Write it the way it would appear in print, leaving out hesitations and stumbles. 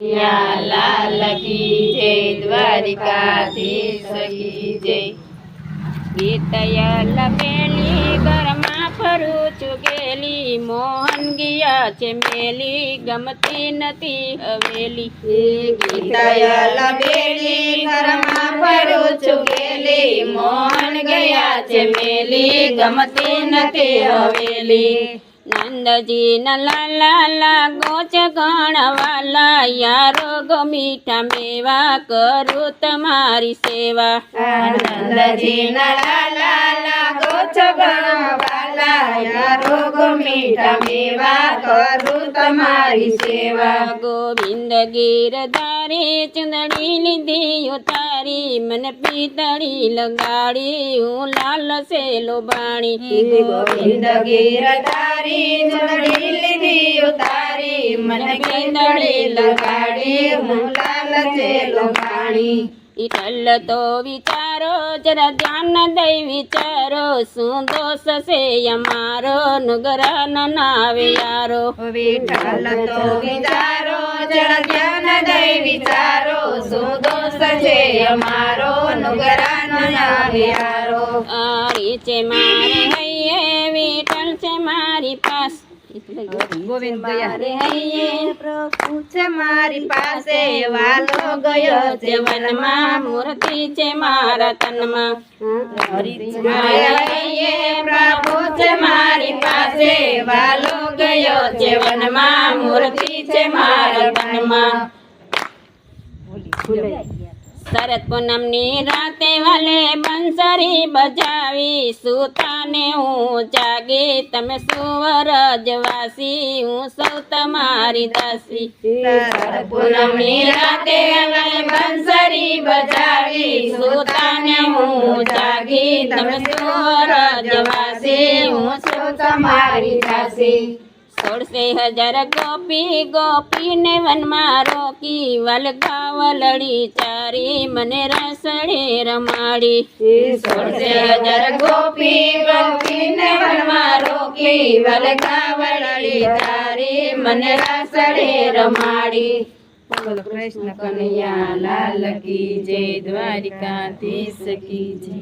કનૈયા લાલ કી જય, દ્વારિકાધીશ કી જય। ગીતયલ બેલી ઘરમાં ફરું છું ગેલી, મોહન ગયા છે મેલી, ગમતી નથી હવેલી। ગીતયલ બેલી ઘરમાં ફરું છું ગેલી, મોહન ગયા છે મેલી, ગમતી નથી હવેલી। નંદજી ના લાલા લાગો છે ગણવાલા, યારો ગો મીઠા મેવા કરું તમારી સેવા। નંદજી ના લાલા લાગો છો ગણવાલા, યારો ગો મીઠા મેવા કરું તમારી સેવા। ગોવિંદ ગીરધારી ચુંદડી લીધી ઉતારી, મને પિતળી લગાડી હું લાલ સેલો બાણી। ગોવિંદ ગીરધારી ચુંદડી લીધી ઉતારી, મને પિતળી લગાડી હું લાલ સેલો બાણી। વિઠ્ઠલ તો વિચારો જરા ધ્યાન દઈ વિચારો, શું દોષ છે અમારો નુગરા નાવે યારો। વિઠ્ઠલ તો વિચારો જરા ધ્યાન દઈ વિચારો, શું દોષ છે અમારો નુગરા નાવે યારો। આરી છે મારે હૈયે વિઠ્ઠલ છે મારી પાસ, ગોવિંદ મારે હૈયે પ્રભુ છે મારી પાસે, વાલો ગયો છે વનમાં, મૂર્તિ છે મારા તનમાં। મારે હૈયે પ્રભુ છે મારી પાસે, વાલો ગયો છે વનમાં, મૂર્તિ છે મારા તનમાં। શરદ પૂનમની રાતે વાલે બંસરી બજાવી, સુતાને હું જાગી તમે સુવરજવાસી, હું સૌ તમારી દાસી। શરદ પૂનમની રાતે વાલે બંસરી બજાવી, સુતાને હું જાગી તમે સુવરજવાસી, હું સૌ તમારી દાસી। 16,000 ગોપી ગોપીને વનમાં રોકી, વલગાવલડી ચારી મને રસડે રમાડી। 16,000 ગોપી ગોપીને વનમાં રોકી, વલગાવલડી ચારી મને રસડે રમાડી। બોલો કૃષ્ણ કનૈયા લાલ કી જય, દ્વારિકાધીશ કી જય।